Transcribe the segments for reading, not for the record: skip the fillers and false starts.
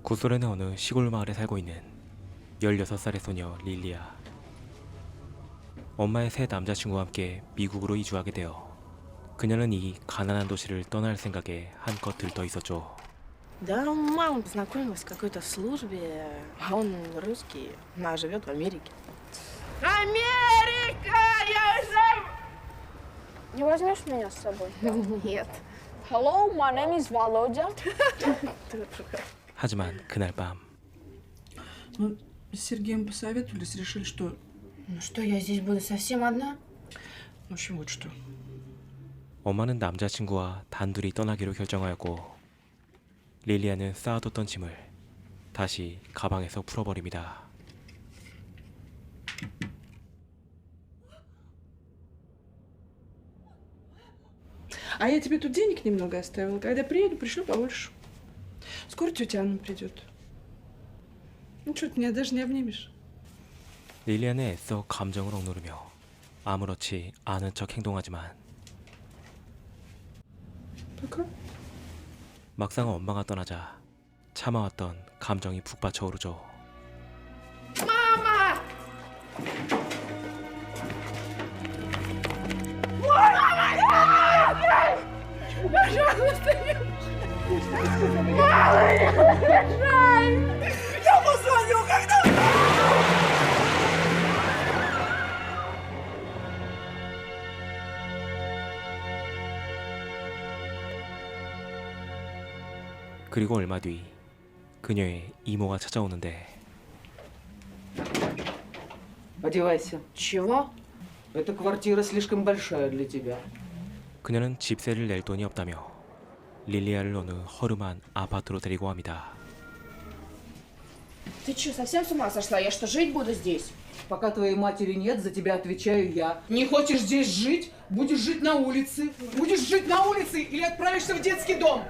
구소련의 어느 시골 마을에 살고 있는 16살의 소녀 릴리아. 엄마의 새 남자친구와 함께 미국으로 이주하게 되어 그녀는 이 가난한 도시를 떠날 생각에 한껏 들떠 있었죠. Да, мама познакомилась в какой-то службе, а он русский, она живет в Америке. Америка! Я уже... Не возьмешь меня с собой? Нет. Hello, my name is Володя. 하지만 그날 밤 Ну, с Сергеем посоветовались, решили, что... Ну что, я здесь буду совсем одна? В общем, вот что. 엄마는 남자친구와 단둘이 떠나기로 결정하였고 릴리아는 쌓아뒀던 짐을 다시 가방에서 풀어버립니다. А я тебе тут денег немного оставила. Когда приеду, пришлю побольше. Скоро тетя Анна придет. Ну что, ты меня даже не обнимешь? 릴리아는 애써 감정을 억누르며 아무렇지 않은 척 행동하지만 Пока. 막상 엄마가 떠나자 참아왔던 감정이 북받쳐 오르죠. 그리고 얼마 뒤 그녀의 이모가 찾아오는데 Одевайся. Чего? Эта квартира слишком большая для тебя. 그녀는 집세를 낼 돈이 없다며 릴리아를 어느 허름한 아파트로 데리고 갑니다. Ты что, совсем с ума сошла? Я что, жить буду здесь? Пока твоей матери нет, за тебя отвечаю я. Не хочешь здесь жить? Будешь жить на улице. Будешь жить на улице или отправишься в детский дом.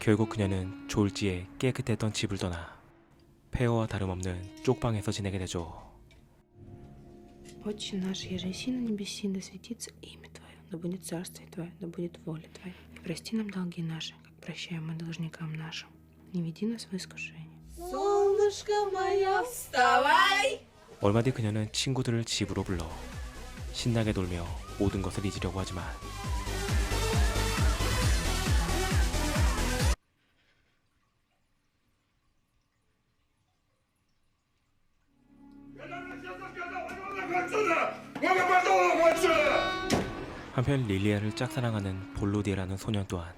결국 그녀는 졸지에 깨끗했던 집을 떠나 폐허와 다름없는 쪽방에서 지내게 되죠. Отче наш, еже еси на небеси, да светится имя Твое, да будет царствие Твое, да будет воля Твоя. И прости нам долги наши, как прощаем мы должникам нашим. Не веди нас в искушение. Солнышко мое, вставай! 얼마 뒤 그녀는 친구들을 집으로 불러 신나게 놀며 모든 것을 잊으려고 하지만 한편 릴리아를 짝사랑하는 볼로디에라는 소년 또한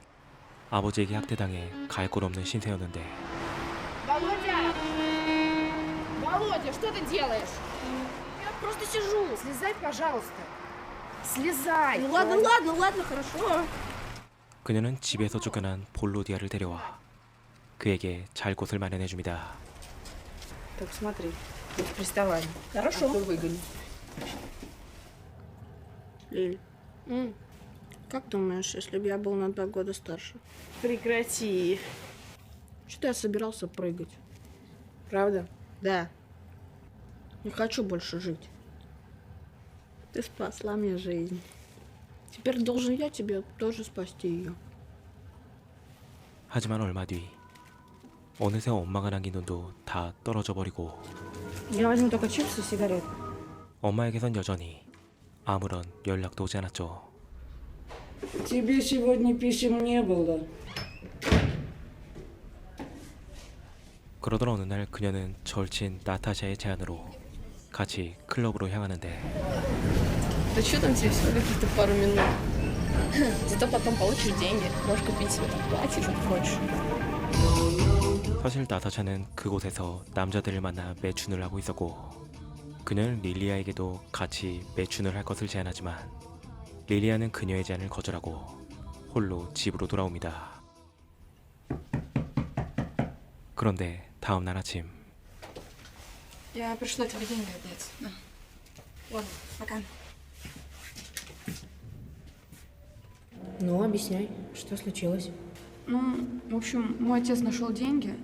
아버지에게 학대당해 갈 곳 없는 신세였는데 Володя! Володя, что ты делаешь? Я просто сижу. Слезай, пожалуйста. Слезай. Ну ладно, хорошо. 그녀는 집에서 쫓겨난 볼로디아를 데려와 그에게 잘 곳을 마련해줍니다. Так, смотри, без приставаний. Хорошо. Выгоню. Лиль, как думаешь, если бы я был на 2 года старше? Прекрати. Что-то я собирался прыгать. Правда? Да. Не хочу больше жить. Ты спасла мне жизнь. Теперь должен я тебе тоже спасти ее. 하지만 얼마 뒤 어느새 엄마가 남긴 돈도 다 떨어져 버리고 Я возьму только чипсы и сигареты. 엄마에게선 여전히 아무런 연락도 오지 않았죠. Тебе сегодня писем не было. 그러던 어느 날 그녀는 절친 나타샤의 제안으로 같이 클럽으로 향하는데 Да что там тебе всего каких-то пару минут? Зато потом получишь деньги. Можешь купить себе там платье, что хочешь. 사실 나타샤는 그곳에서 남자들을 만나 매춘을 하고 있었고 그녀는 릴리아에게도 같이 매춘을 할 것을 제안하지만 릴리아는 그녀의 제안을 거절하고 홀로 집으로 돌아옵니다. 그런데 다음 날 아침 Я пришла тебе деньги отдать. На. Ладно, пока. Ну, объясняй, что случилось? Ну, в общем, мой отец нашел деньги.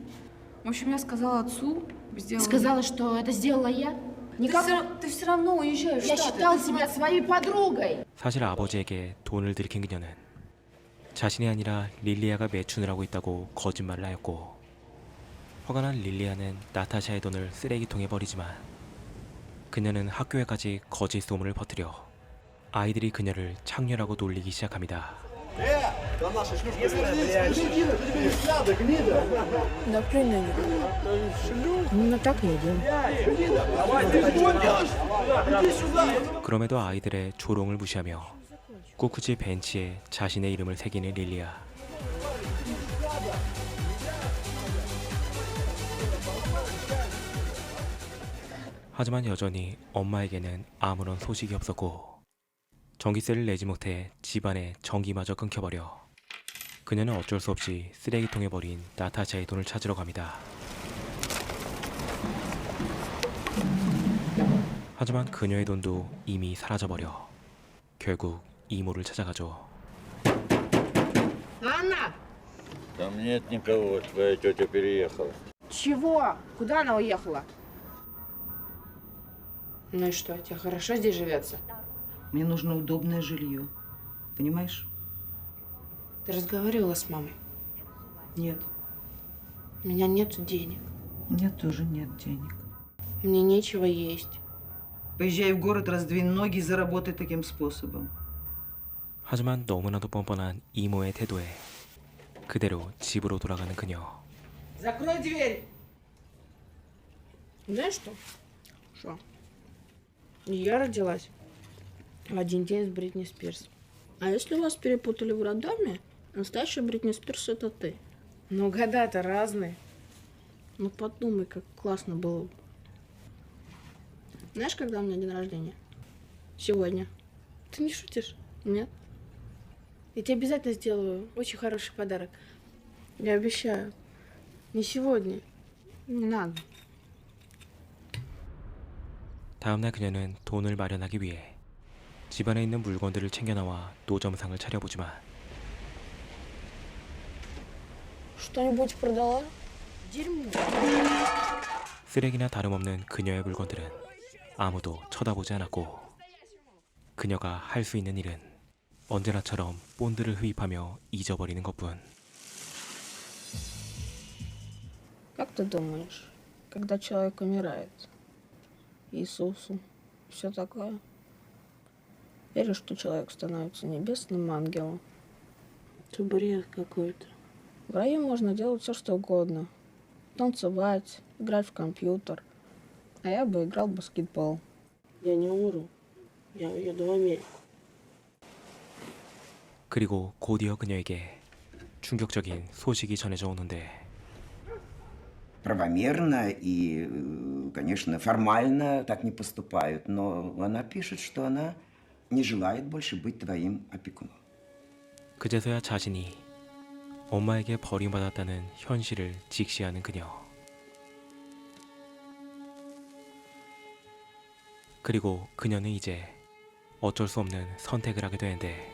В общем, я сказала отцу, сделала... Сказала, что это сделала я? Никого... Ты все равно уезжаешь в Я Штаты. считала Ты себя своей подругой. 사실 아버지에게 돈을 들킨 그녀는 자신이 아니라 릴리아가 매춘을 하고 있다고 거짓말을 하였고, 화가 난 릴리아는 나타샤의 돈을 쓰레기통에 버리지만 그녀는 학교에까지 거짓 소문을 퍼뜨려 아이들이 그녀를 창녀라고 놀리기 시작합니다. 그럼에도 아이들의 조롱을 무시하며 꿋꿋이 벤치에 자신의 이름을 새기는 릴리아. 하지만 여전히 엄마에게는 아무런 소식이 없었고, 전기세를 내지 못해 집안의 전기마저 끊겨버려 그녀는 어쩔 수 없이 쓰레기통에 버린 나타샤의 돈을 찾으러 갑니다. 하지만 그녀의 돈도 이미 사라져버려 결국 이모를 찾아가죠. Анна! Там нет никого, твоя тетя переехала. Чего? Куда она уехала? Ну и что, тебе хорошо здесь живется? Мне нужно удобное жилье. Понимаешь? Ты разговаривала с мамой? Нет. У меня нет денег. У меня тоже нет денег. Мне нечего есть. Поезжай в город, раздвинь ноги и заработай таким способом. 하지만 너무나도 뻔뻔한 이모의 태도에 그대로 집으로 돌아가는 그녀. Закрой дверь! Знаешь что? Что? Я родилась в один день с Бритни Спирс. А если вас перепутали в роддоме, настоящая Бритни Спирс это ты. Ну, года-то разные. Ну, подумай, как классно было. Знаешь, когда у меня день рождения? Сегодня. Ты не шутишь? Нет? Я тебе обязательно сделаю очень хороший подарок. Я обещаю. Не сегодня. Не надо. 다음날 그녀는 돈을 마련하기 위해 집안에 있는 물건들을 챙겨 나와 노점상을 차려보지만 Что-нибудь продала? Дерьмо. 쓰레기나 다름없는 그녀의 물건들은 아무도 쳐다보지 않았고, 그녀가 할 수 있는 일은 언제나처럼 본드를 흡입하며 잊어버리는 것뿐. Как ты думаешь, когда человек умирает? Иисусу, все такое? Веришь, что человек становится небесным ангелом? Это бред какой-то. В раю можно делать все, что угодно. Танцевать, играть в компьютер. А я бы играл в баскетбол. Я не умру. Я уеду в Америку. 그리고 곧이어 그녀에게 충격적인 소식이 전해져 오는데, правомерно и, конечно, формально так не поступают, но она пишет, что она не желает больше быть твоим опекуном. 그제서야 자신이 엄마에게 버림받았다는 현실을 직시하는 그녀. 그리고 그녀는 이제 어쩔 수 없는 선택을 하게 되는데,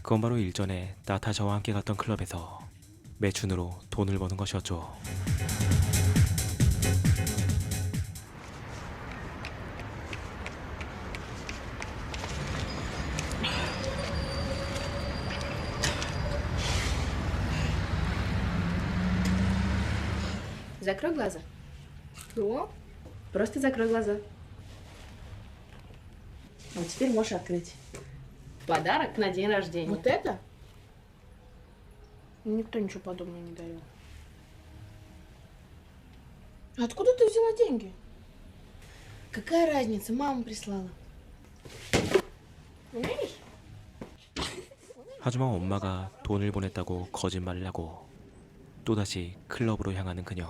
그건 바로 일전에 나타샤와 함께 갔던 클럽에서 매춘으로 돈을 버는 것이었죠. Закрой глаза. Что? Просто закрой глаза. Вот теперь можешь открыть. Подарок на день рождения. Вот это? Никто ничего подобного не дарил. Откуда ты взяла деньги? Какая разница? Мама прислала. Умеешь? 하지만 엄마가 돈을 보냈다고 거짓말을 하고 또다시 클럽으로 향하는 그녀.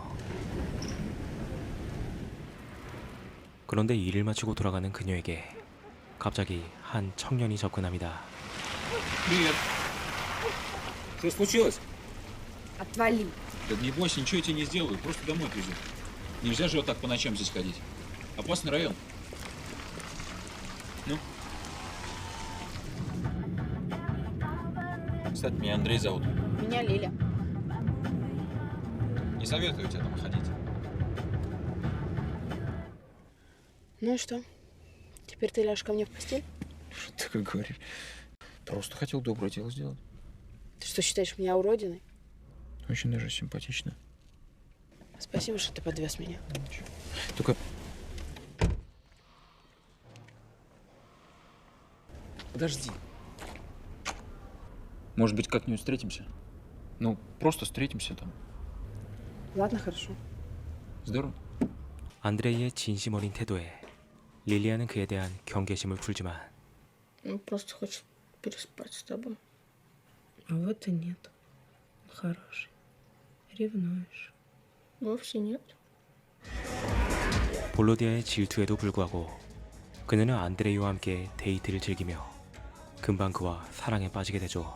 그런데 일을 마치고 돌아가는 그녀에게 갑자기 한 청년이 접근합니다. Привет. Что случилось? Отвали. Да не бойся, ничего я тебе не сделаю, просто домой отвезу. Нельзя же вот так по ночам здесь ходить. Опасный район. Ну? Кстати, меня Андрей зовут. Меня Лиля. Не советую тебе там ходить. Ну и что? Теперь ты ляжешь ко мне в постель? Что ты как говоришь? Просто хотел доброе дело сделать. Ты что, считаешь меня уродиной? Очень даже симпатично. Спасибо, что ты подвез меня. Только... Подожди. Может быть, как-нибудь встретимся? Ну, просто встретимся там. Ладно, хорошо. Здорово. 안드레이의 진심 어린 태도에 릴리아는 그에 대한 경계심을 풀지만 Ну, просто хочешь переспать с тобой. А вот и нет. Хороший. Ревнуешь. Вовсе нет. 볼로디아의 질투에도 불구하고 그녀는 안드레이와 함께 데이트를 즐기며 금방 그와 사랑에 빠지게 되죠.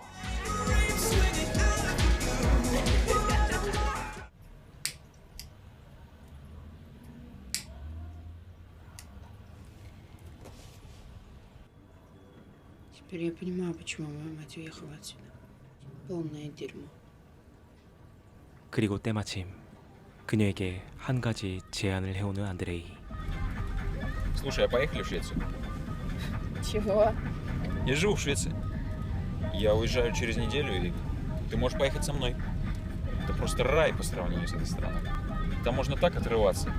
Теперь я понимаю, почему моя мать уехала отсюда. Полное дерьмо. 그리고 때마침 그녀에게 한 가지 제안을 해오는 안드레이. Слушай, а поехали в Швецию? Чего? Я живу в Швеции. Я уезжаю через неделю, и ты можешь поехать со мной. Это просто рай по сравнению с этой страной. Там можно так отрываться.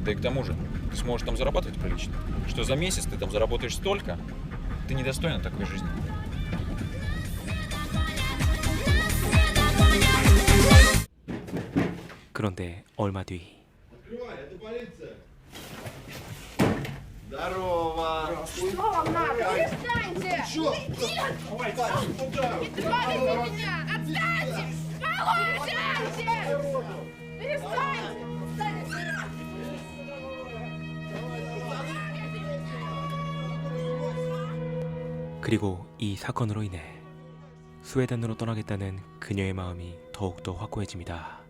Да и к тому же, ты сможешь там зарабатывать прилично. Что за месяц ты там заработаешь столько, ты недостойна такой жизни. 그런데 얼마 뒤 그리고 이 사건으로 인해 스웨덴으로 떠나겠다는 그녀의 마음이 더욱더 확고해집니다.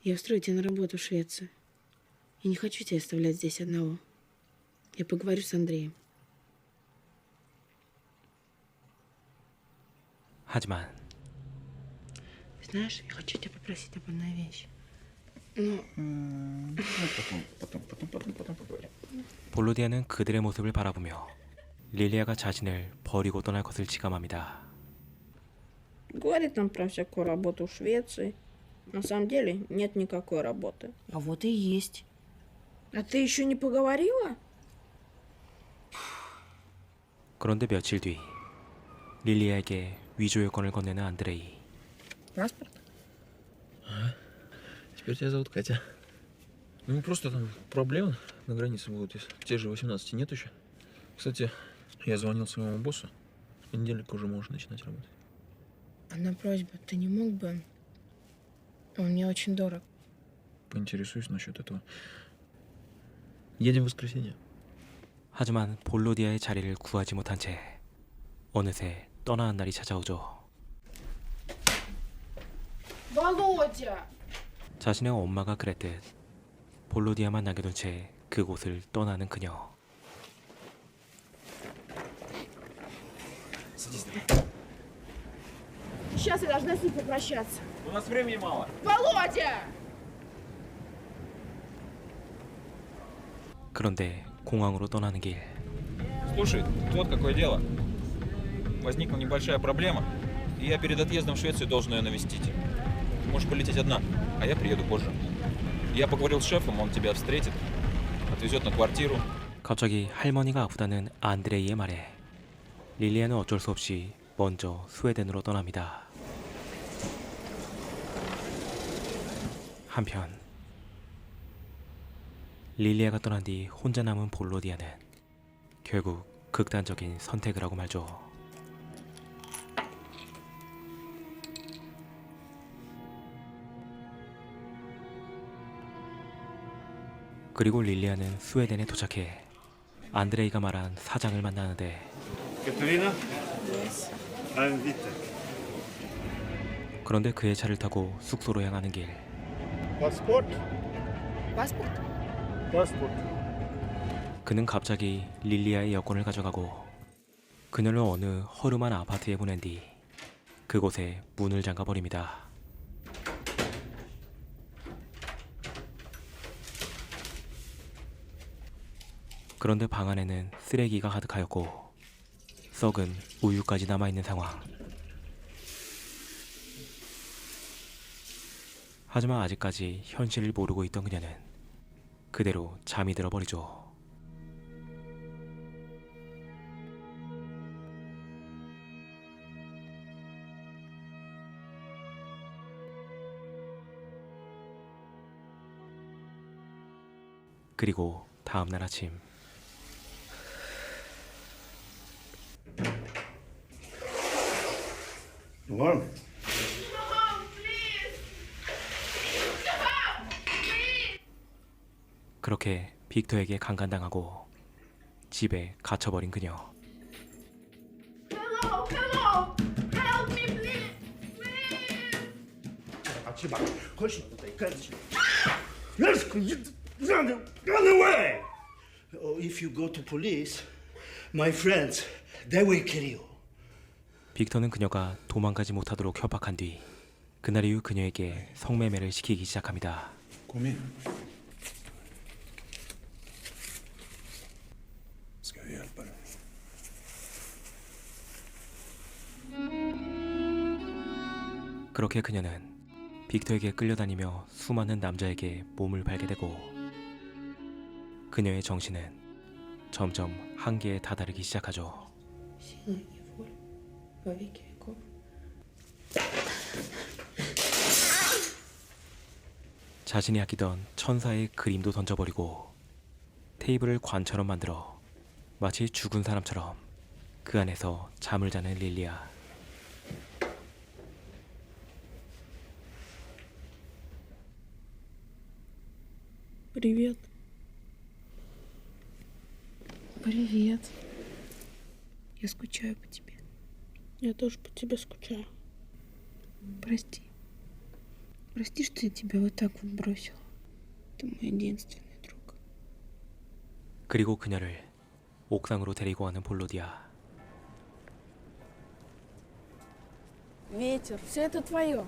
Я устрою тебя на работу в Швецию. Я не хочу тебя оставлять здесь одного. Я поговорю с Андреем. 하지만 Знаешь, я хочу тебя попросить об одной вещи. Ну, Потом поговорим. 볼로디아는 그들의 모습을 바라보며 릴리아가 자신을 버리고 떠날 것을 직감합니다. говорит нам про всякую работу в Швеции. На самом деле нет никакой работы. А вот и есть. А ты еще не поговорила? 그런데 며칠 뒤 릴리아에게 위조 요건을 건네는 안드레이. Паспорт? Теперь тебя зовут Катя. Ну, просто там проблемы на границе будут, если те же 18 нет еще. Кстати, я звонил своему боссу. В понедельник уже можешь начинать работать. Одна просьба, ты не мог бы... Он мне очень дорог. Поинтересуюсь насчет этого. Едем в воскресенье. 하지만 볼로디아의 자리를 구하지 못한 채 어느새 떠나는 날이 찾아오죠. Володя! 자신의 엄마가 그랬듯 볼로디아만 남겨둔 채 그곳을 떠나는 그녀. Сейчас я должна с ним попрощаться. У нас времени мало. Володя! 그런데 공항으로 떠나는 길. Слушай, вот какое дело. Возникла небольшая проблема, и я перед отъездом в Швецию должен ее навестить. Ты можешь полететь одна, а я приеду позже. Я поговорил с шефом, он тебя встретит, отвезет на квартиру. 갑자기 할머니가 아프다는 안드레이의 말에 릴리아는 어쩔 수 없이 먼저 스웨덴으로 떠납니다. 한편 릴리아가 떠난 뒤 혼자 남은 볼로디아는 결국 극단적인 선택을 하고 말죠. 그리고 릴리아는 스웨덴에 도착해 안드레이가 말한 사장을 만나는데 Katarina? I'm Vita. 그런데 그의 차를 타고 숙소로 향하는 길. Passport? Паспорт? Passport. 그는 갑자기 릴리아의 여권을 가져가고 그녀를 어느 허름한 아파트에 보낸 뒤 그곳에 문을 잠가버립니다. 그런데 방 안에는 쓰레기가 가득하였고 썩은 우유까지 남아있는 상황. 하지만 아직까지 현실을 모르고 있던 그녀는 그대로 잠이 들어버리죠. 그리고 다음날 아침 Warm. 그렇게 빅터에게 강간당하고 집에 갇혀버린 그녀. Run away! Oh, if you go to police, my friends, they will kill you. 빅터는 그녀가 도망가지 못하도록 협박한 뒤 그날 이후 그녀에게 성매매를 시키기 시작합니다. Kom in. Ska jag hjälpa dig? 그렇게 그녀는 빅터에게 끌려다니며 수많은 남자에게 몸을 발게 되고 그녀의 정신은 점점 한계에 다다르기 시작하죠. 자신이 아끼던 천사의 그림도 던져버리고 테이블을 관처럼 만들어 마치 죽은 사람처럼 그 안에서 잠을 자는 릴리아. Привет. Привет. Я скучаю по тебе. Я тоже по тебе скучаю. Прости. Прости, что я тебя вот так вот бросила. Ты мой единственный друг. 그리고 그녀를 옥상으로 데리고 가는 볼로디아. Ветер, все это твое.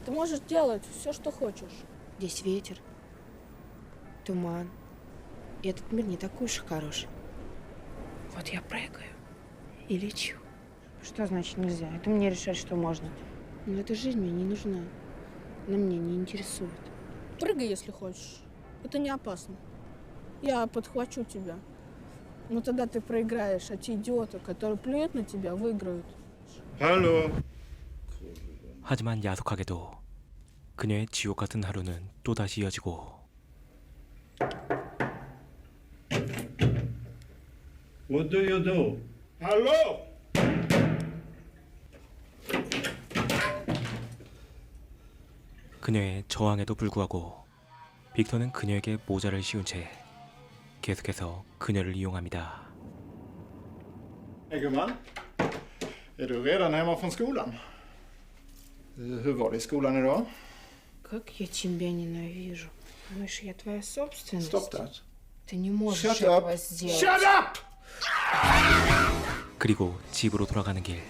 Ты можешь делать все, что хочешь. Здесь ветер, туман. И этот мир не такой уж и хороший. Вот я прыгаю и лечу. Что значит нельзя? Это мне решать, что можно. Но эта жизнь мне не нужна. Она меня не интересует. Прыгай, если хочешь. Это не опасно. Я подхвачу тебя. Но тогда ты проиграешь, а те идиоты, которые плюют на тебя, выиграют. Hallå? 하지만 야속하게도 그녀의 지옥 같은 하루는 또다시 이어지고 What do you do? Hallå? 그녀의 저항에도 불구하고 빅터는 그녀에게 모자를 씌운 채 계속해서 그녀를 이용합니다. Hej gumman. Är du redan hemma från skolan? Hur var det i skolan idag? Как я тебя ненавижу. Думаешь, я твоя собственность? Stop that. Ты не можешь Shut этого up. сделать. Shut up! 그리고 집으로 돌아가는 길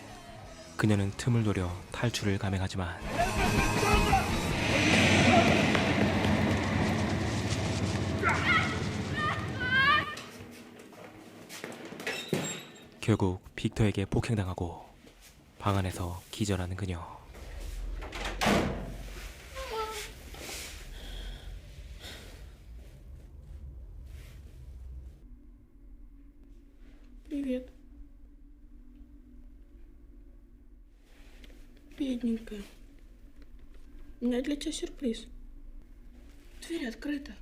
그녀는 틈을 노려 탈출을 감행하지만 결국 빅터에게 폭행당하고 방 안에서 기절하는 그녀. Привет. Бедненькая. У меня для тебя сюрприз. Дверь открыта.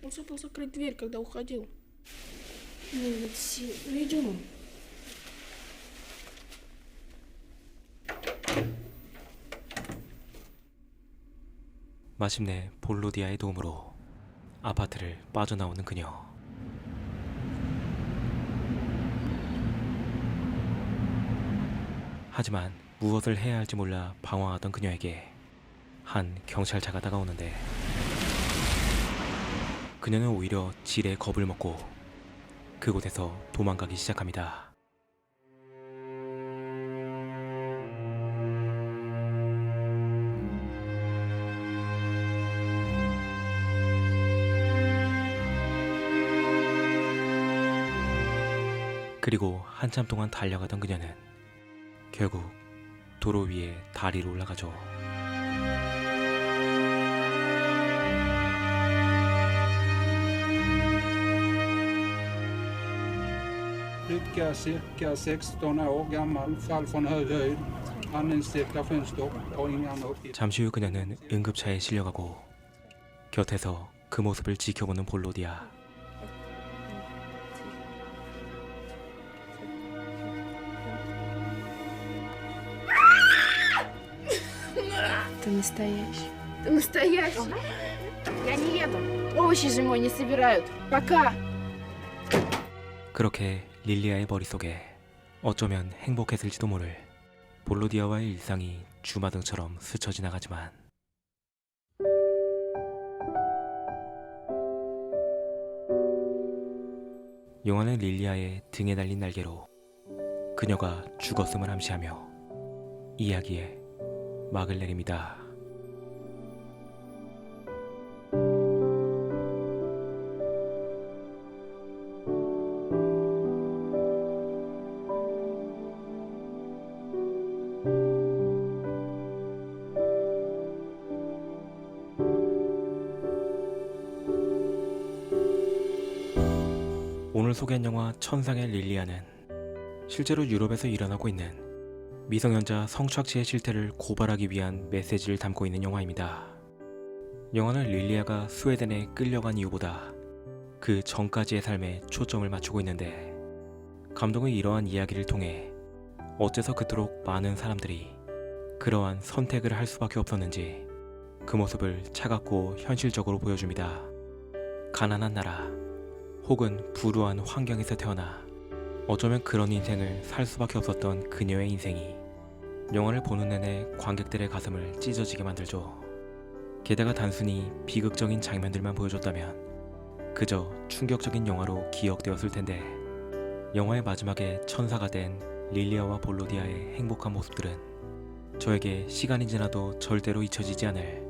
Он забыл закрыть дверь, когда уходил. Ну, идем. 마침내 볼로디아의 도움으로 아파트를 빠져나오는 그녀. 하지만 무엇을 해야 할지 몰라 방황하던 그녀에게 한 경찰차가 다가오는데 그녀는 오히려 질에 겁을 먹고 그곳에서 도망가기 시작합니다. 그리고 한참 동안 달려가던 그녀는 결국 도로 위에 다리로 올라가죠. Flicka cirka 16 år gammal, fall från hög höjd, andningscirkulationsstopp och inga andra uppgifter. 잠시 후 그녀는 응급차에 실려가고 곁에서 그 모습을 지켜보는 볼로디아. Ты настоящий. Ты настоящий. Я не еду. Овощи зимой не собирают. Пока. 그렇게 릴리아의 머릿속에 어쩌면 행복했을지도 모를 볼로디아와의 일상이 주마등처럼 스쳐 지나가지만 영화는 릴리아의 등에 달린 날개로 그녀가 죽었음을 암시하며 이야기에 막을 내립니다. 오늘 소개한 영화 천상의 릴리아는 실제로 유럽에서 일어나고 있는 미성년자 성착취의 실태를 고발하기 위한 메시지를 담고 있는 영화입니다. 영화는 릴리아가 스웨덴에 끌려간 이유보다 그 전까지의 삶에 초점을 맞추고 있는데 감독의 이러한 이야기를 통해 어째서 그토록 많은 사람들이 그러한 선택을 할 수밖에 없었는지 그 모습을 차갑고 현실적으로 보여줍니다. 가난한 나라 혹은 불우한 환경에서 태어나 어쩌면 그런 인생을 살 수밖에 없었던 그녀의 인생이 영화를 보는 내내 관객들의 가슴을 찢어지게 만들죠. 게다가 단순히 비극적인 장면들만 보여줬다면 그저 충격적인 영화로 기억되었을 텐데 영화의 마지막에 천사가 된 릴리아와 볼로디아의 행복한 모습들은 저에게 시간이 지나도 절대로 잊혀지지 않을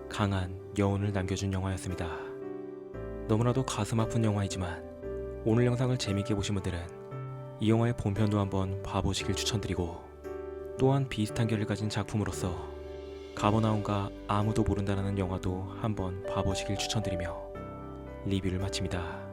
강한 여운을 남겨준 영화였습니다. 너무나도 가슴 아픈 영화이지만 오늘 영상을 재밌게 보신 분들은 이 영화의 본편도 한번 봐보시길 추천드리고 또한 비슷한 결을 가진 작품으로서 가버나움과 아무도 모른다라는 영화도 한번 봐보시길 추천드리며 리뷰를 마칩니다.